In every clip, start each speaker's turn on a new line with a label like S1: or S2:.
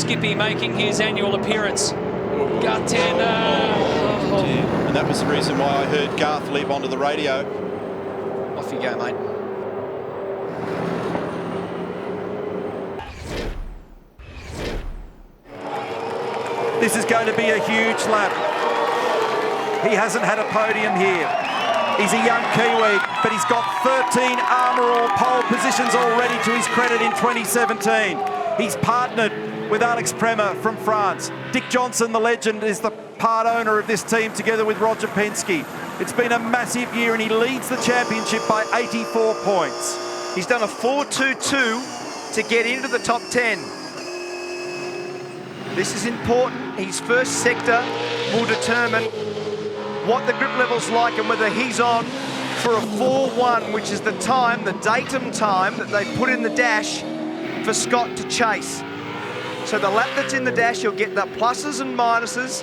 S1: Skippy making his annual appearance. Gut tender. Oh.
S2: And that was the reason why I heard Garth leap onto the radio.
S1: Off you go, mate.
S3: This is going to be a huge lap. He hasn't had a podium here. He's a young Kiwi, but he's got 13 Armour All pole positions already to his credit in 2017. He's partnered with Alex Premat from France. Dick Johnson, the legend, is the part owner of this team together with Roger Penske. It's been a massive year and he leads the championship by 84 points.
S4: He's done a 4.22 to get into the top 10. This is important. His first sector will determine what the grip level's like and whether he's on for a 4.1, which is the time, the datum time that they put in the dash for Scott to chase. So the lap that's in the dash, you'll get the pluses and minuses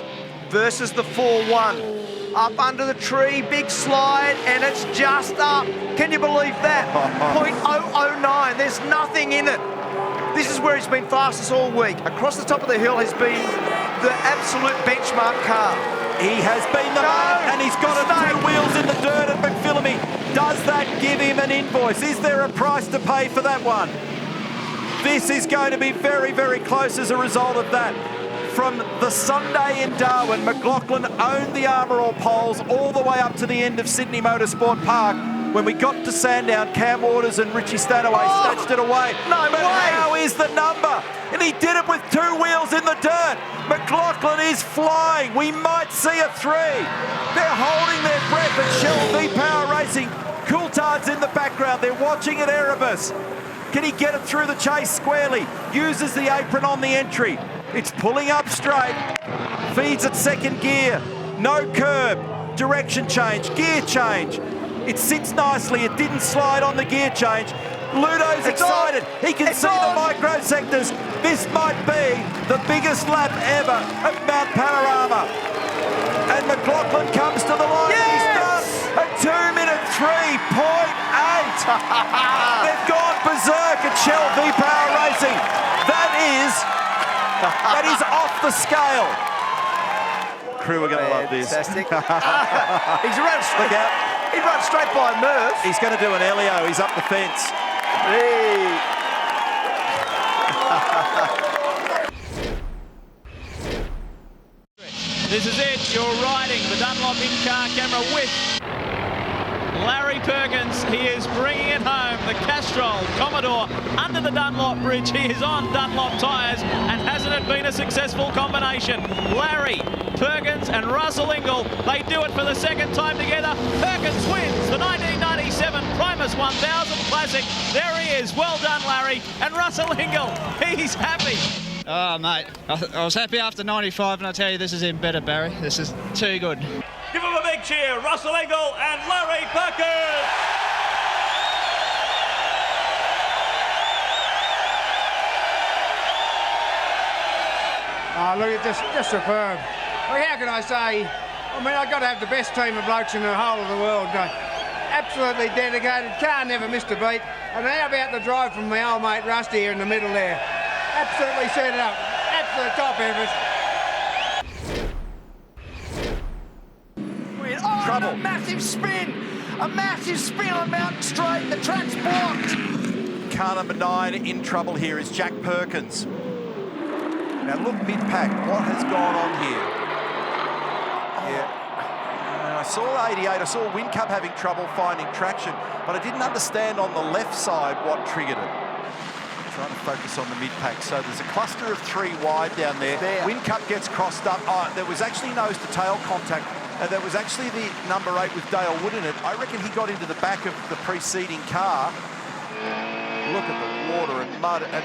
S4: versus the 4.1. Up under the tree, big slide, and it's just up. Can you believe that? 0.009, there's nothing in it. This is where he's been fastest all week. Across the top of the hill has been the absolute benchmark car.
S3: He has been the man, and he's got a 2 wheels in the dirt at McPhillamy. Does that give him an invoice? Is there a price to pay for that one? This is going to be very, very close as a result of that. From the Sunday in Darwin, McLaughlin owned the Armour All poles all the way up to the end of Sydney Motorsport Park. When we got to Sandown, Cam Waters and Richie Stanaway snatched it away.
S4: No
S3: but
S4: way.
S3: How is the number? And he did it with 2 wheels in the dirt. McLaughlin is flying. We might see a 3. They're holding their breath at Shell V-Power Racing. Coulthard's in the background. They're watching at Erebus. Can he get it through the chase squarely? Uses the apron on the entry. It's pulling up straight. Feeds at second gear. No curb. Direction change. Gear change. It sits nicely. It didn't slide on the gear change. Ludo's excited. He can see the micro sectors. This might be the biggest lap ever at Mount Panorama. And McLaughlin comes to the line.
S4: Yes!
S3: He's done a 2-minute 3.8. They've gone berserk at Shell V-Power Racing. That is off the scale. Crew are going to love this.
S4: Fantastic. He's run straight out. He runs straight by Murph.
S3: He's going to do an Elio. He's up the fence.
S4: Hey.
S5: This is it. You're riding the Dunlop in-car camera with Larry Perkins. He is bringing it home. The Castrol Commodore under the Dunlop bridge. He is on Dunlop tyres, and hasn't it been a successful combination? Larry, Perkins and Russell Ingall, they do it for the second time together. Perkins wins the 1997 Primus 1000 Classic. There he is. Well done, Larry. And Russell Ingall, he's happy.
S6: Oh, mate, I was happy after 95, and I tell you, this is even better, Barry. This is too good.
S5: Give him a big cheer, Russell Ingall and Larry Perkins.
S7: Oh, look, it's just superb. Well, how can I say? I mean, I've got to have the best team of blokes in the whole of the world. Absolutely dedicated, car never missed a beat. And how about the drive from my old mate Rusty here in the middle there? Absolutely set it up. Absolute top effort.
S4: Trouble. A massive spin on Mountain Straight. The track's blocked.
S3: Car number 9 in trouble here is Jack Perkins. Now look mid-pack, what has gone on here? Yeah, I saw 88, I saw Whincup having trouble finding traction, but I didn't understand on the left side what triggered it. Trying to focus on the mid-pack. So there's a cluster of 3 wide down there. Whincup gets crossed up. Oh, there was actually nose-to-tail contact. There was actually the number 8 with Dale Wood in it. I reckon he got into the back of the preceding car. Look at the water and mud. And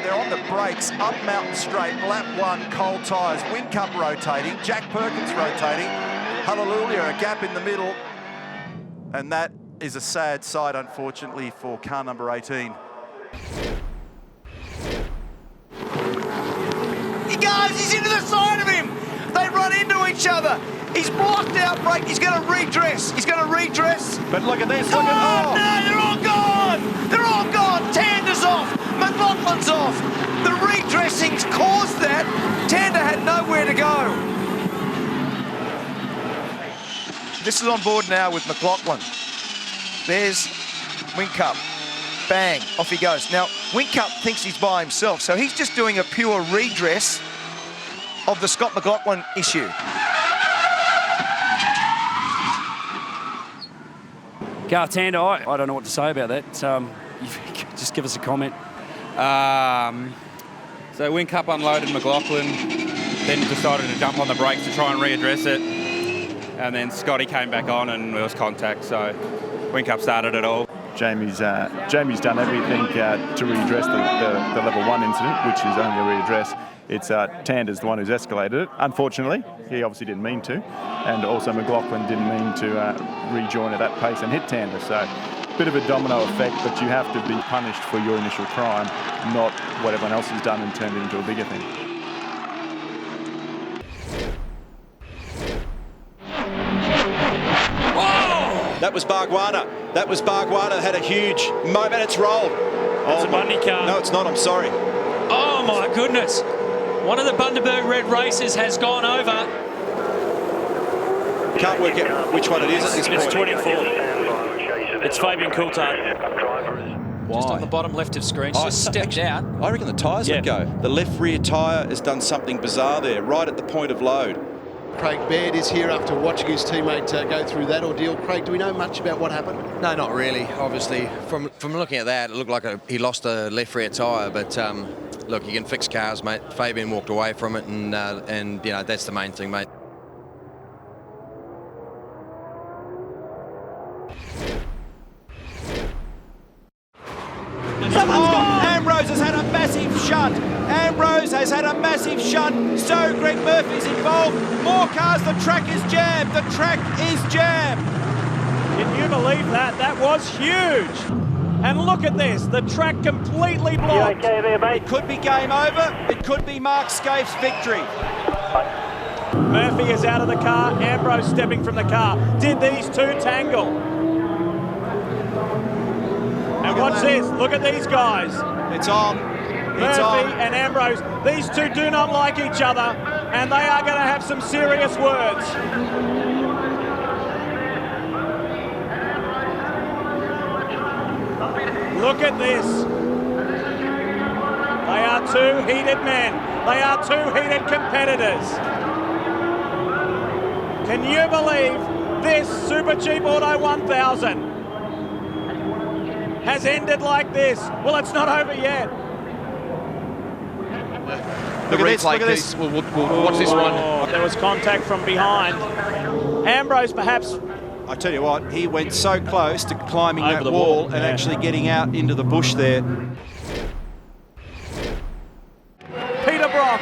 S3: they're on the brakes, up Mountain Straight, lap 1, cold tyres. Whincup rotating, Jack Perkins rotating. Hallelujah, a gap in the middle. And that is a sad sight, unfortunately, for car number 18.
S4: He goes, he's into the side of him. They run into each other. He's blocked out brake. He's going to redress.
S3: But look at this.
S4: No, they're all gone. They're all gone. Tander's off. McLaughlin's off. The redressing's caused that. This is on board now with McLaughlin. There's Whincup. Bang, off he goes. Now, Whincup thinks he's by himself, so he's just doing a pure redress of the Scott McLaughlin issue.
S8: Gartander, I don't know what to say about that. Just give us a comment.
S9: So Whincup unloaded McLaughlin, then decided to jump on the brakes to try and readdress it. And then Scotty came back on and there was contact, so Whincup started it all.
S10: Jamie's done everything to redress the level 1 incident, which is only a readdress. It's Tander's the one who's escalated it. Unfortunately, he obviously didn't mean to, and also McLaughlin didn't mean to rejoin at that pace and hit Tander. So, bit of a domino effect, but you have to be punished for your initial crime, not what everyone else has done and turned it into a bigger thing.
S2: That was Bargwanna. That was Bargwanna. Had a huge moment. It's rolled.
S1: It's a Bundy car.
S2: No, it's not. I'm sorry.
S1: Oh, my goodness. One of the Bundaberg Red races has gone over.
S2: Can't work out which one it is at this point.
S1: It's 24. It's Fabian Coulthard. Just on the bottom left of screen. Just stepped out.
S2: I reckon the tyres would go. The left rear tyre has done something bizarre there, right at the point of load.
S11: Craig Baird is here after watching his teammate go through that ordeal. Craig, do we know much about what happened?
S12: No, not really. Obviously, from looking at that, it looked like he lost a left rear tyre. But look, you can fix cars, mate. Fabian walked away from it, and you know that's the main thing, mate.
S3: Ambrose has had a massive shunt. Ambrose has had a massive shunt. So Greg Murphy's involved. More cars. The track is jammed. The track is jammed.
S5: Can you believe that? That was huge. And look at this. The track completely blocked.
S3: Okay there, mate? It could be game over. It could be Mark Scaife's victory.
S5: Murphy is out of the car. Ambrose stepping from the car. Did these two tangle? And watch this. Look at these guys.
S2: It's on. It's
S5: Murphy
S2: on.
S5: and Ambrose. These two do not like each other, and they are going to have some serious words. Look at this. They are two heated men. They are two heated competitors. Can you believe this Super Cheap Auto 1000 has ended like this? Well, it's not over yet.
S2: Look at this, look at this.
S12: We'll watch this one.
S5: There was contact from behind. Ambrose perhaps.
S2: I tell you what, he went so close to climbing
S5: Over
S2: that
S5: the
S2: wall
S5: wall,
S2: and
S5: yeah.
S2: actually getting out into the bush there.
S5: Peter Brock,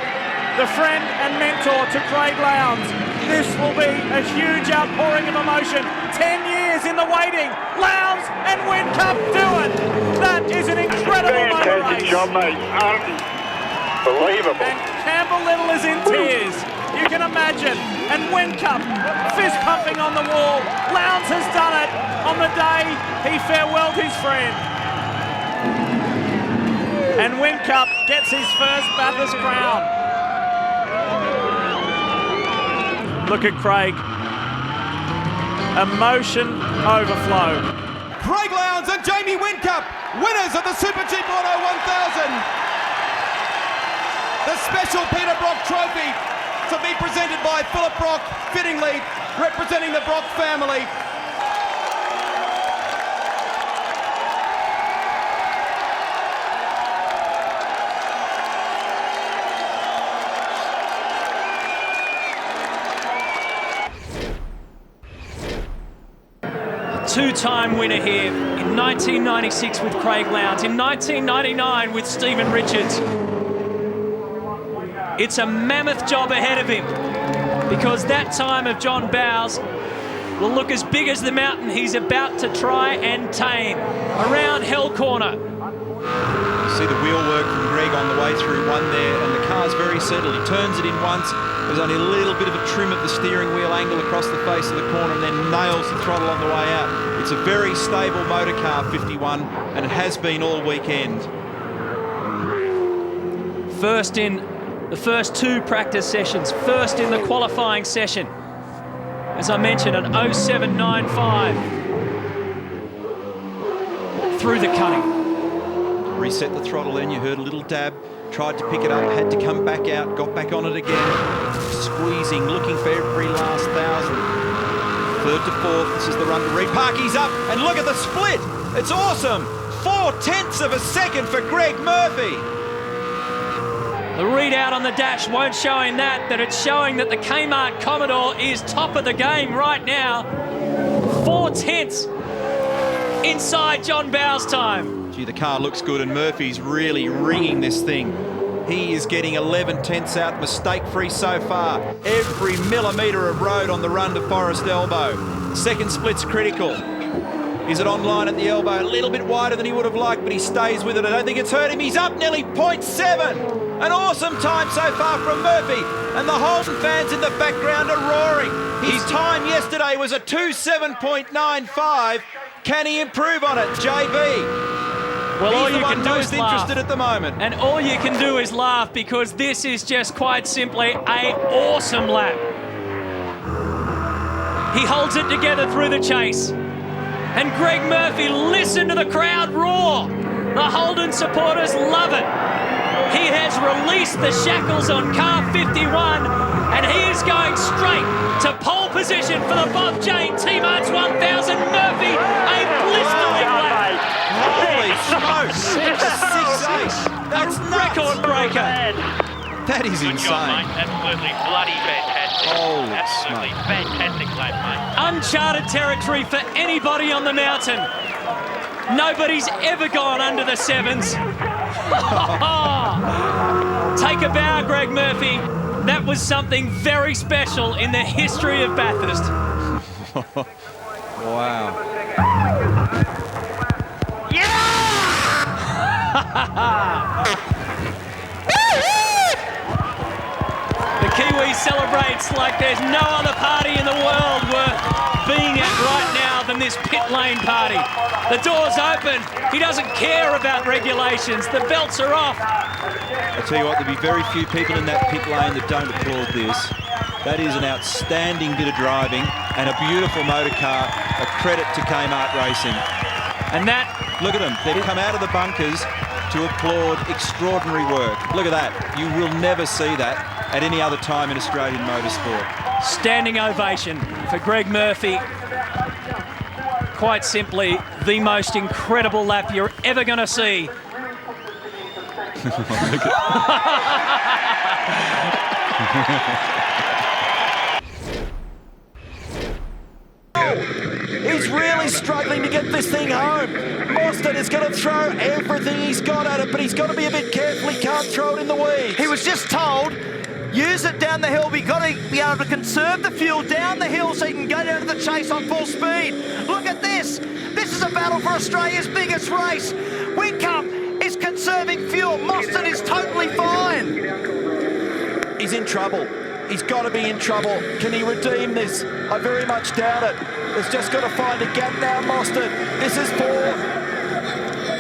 S5: the friend and mentor to Craig Lowndes. This will be a huge outpouring of emotion. 10 years in the waiting. Lowndes and Whincup do it. That is an incredible motor race.
S13: Job, mate. Unbelievable.
S5: And Campbell Little is in tears. You can imagine. And Whincup fist pumping on the wall. Lowndes has done it on the day he farewelled his friend. And Whincup gets his first Bathurst crown. Look at Craig. Emotion overflow.
S3: Craig Lowndes and Jamie Whincup, winners of the Super Cheap Auto 1000. The special Peter Brock Trophy to be presented by Philip Brock, fittingly representing the Brock family.
S1: Two-time winner here in 1996 with Craig Lowndes, in 1999 with Stephen Richards. It's a mammoth job ahead of him because that time of John Bowes will look as big as the mountain he's about to try and tame around Hell Corner.
S2: See the wheel work from Greg on the way through one there, and the car's very settled. He turns it in once. There's only a little bit of a trim of the steering wheel angle across the face of the corner and then nails the throttle on the way out. It's a very stable motor car, 51, and it has been all weekend.
S1: First in the first two practice sessions, first in the qualifying session. as I mentioned, an 07.95 through the cutting.
S2: Reset the throttle then, you heard a little dab, tried to pick it up, had to come back out, got back on it again, squeezing, looking for every last thousand. Third to fourth, this is the run to repark, he's up, and look at the split, it's awesome! 0.4 of a second for Greg Murphy.
S1: The readout on the dash won't show him that, but it's showing that the Kmart Commodore is top of the game right now. 0.4 inside John Bowes' time.
S2: Gee, the car looks good and Murphy's really ringing this thing. He is getting 11/10 out, mistake-free so far. Every millimetre of road on the run to Forest Elbow. Second split's critical. Is it online at the elbow? A little bit wider than he would have liked, but he stays with it. I don't think it's hurt him. He's up nearly 0.7. An awesome time so far from Murphy. And the Holden fans in the background are roaring. His time yesterday was a 2:7.95. Can he improve on it, JB?
S1: Well, all
S2: He's the
S1: you
S2: one
S1: can do
S2: most
S1: is laugh.
S2: interested at the moment.
S1: And all you can do is laugh because this is just quite simply an awesome lap. He holds it together through the chase. And Greg Murphy, listen to the crowd roar. The Holden supporters love it. He has released the shackles on car 51 and he is going straight to pole position for the Bob Jane T-Marts 1000. Murphy, a blistering lap.
S2: Holy smokes! 6.68. That's
S1: a record breaker.
S2: That is insane.
S13: Absolutely bloody fantastic.
S2: Holy
S13: Absolutely
S2: smoke.
S13: fantastic lap, mate.
S1: Uncharted territory for anybody on the mountain. Nobody's ever gone under the sevens. Take a bow, Greg Murphy. That was something very special in the history of Bathurst.
S2: Wow.
S1: The Kiwi celebrates like there's no other party in the world worth being at right now than this pit lane party. The door's open. He doesn't care about regulations. The belts are off.
S2: I tell you what, there'll be very few people in that pit lane that don't applaud this. That is an outstanding bit of driving and a beautiful motor car. A credit to Kmart Racing.
S1: And that...
S2: Look at them. They've come out of the bunkers to applaud extraordinary work. Look at that. You will never see that at any other time in Australian motorsport.
S1: Standing ovation for Greg Murphy. Quite simply, the most incredible lap you're ever going to see.
S3: He's really struggling to get this thing home. Mostert is going to throw everything he's got at it, but he's got to be a bit careful. He can't throw it in the weeds.
S4: He was just told, use it down the hill. We've got to be able to conserve the fuel down the hill so you can go down to the chase on full speed. Look at this. This is a battle for Australia's biggest race. Whincup is conserving fuel. Mostert is totally fine.
S3: He's in trouble. He's got to be in trouble. Can he redeem this? I very much doubt it. He's just got to find a gap now, Mostert. This is for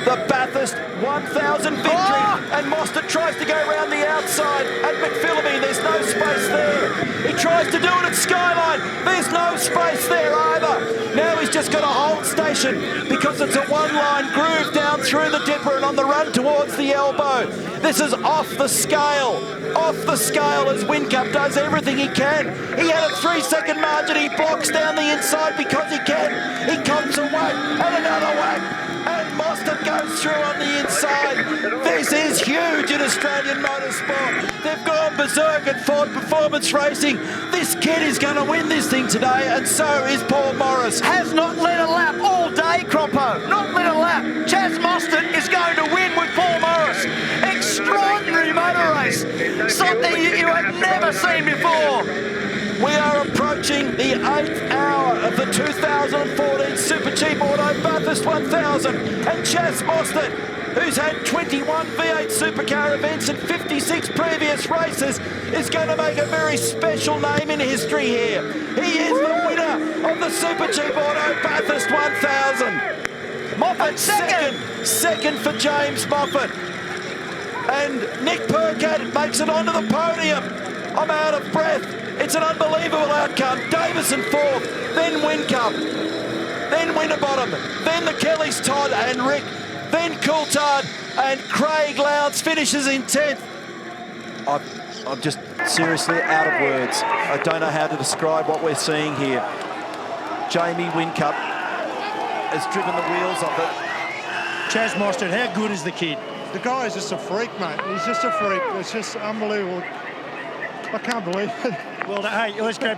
S3: the Bathurst 1000 victory. And Mostert tries to go around the outside at McPhillamy. There's no space there. He tries to do it at Skyline. There's no space there either. Now he's just got to hold station because it's a one-line groove down through the dipper and on the run towards the elbow. This is off the scale. Off the scale as Whincup does everything he can. He had a 3-second margin. He blocks down the inside because he can. He comes a whack and another whack. And Mostert goes through on the inside. This is huge in Australian motorsport. They've gone berserk at Ford Performance Racing. This kid is going to win this thing today, and so is Paul Morris.
S4: Has not led a lap all day, Croppo. Not led a lap. Chaz Mostert is going to win with Paul Morris. Extraordinary motor race. Something you have never seen before.
S3: We are approaching the 8th hour of the 2014 Super Cheap Auto Bathurst 1000. And Chaz Mostert, who's had 21 V8 supercar events and 56 previous races, is going to make a very special name in history here. He is the winner of the Super Cheap Auto Bathurst 1000. Moffat second for James Moffat. And Nick Percat makes it onto the podium. I'm out of breath. It's an unbelievable outcome. Davison fourth, then Whincup, then Winterbottom, then the Kellys, Todd and Rick, then Coulthard, and Craig Lowndes finishes in 10th. I'm just seriously out of words. I don't know how to describe what we're seeing here. Jamie Whincup has driven the wheels of it.
S14: Chaz Mostert, how good is the kid? The guy is just a freak, mate. He's just a freak. It's just unbelievable. I can't believe it. Well, hey, let's go.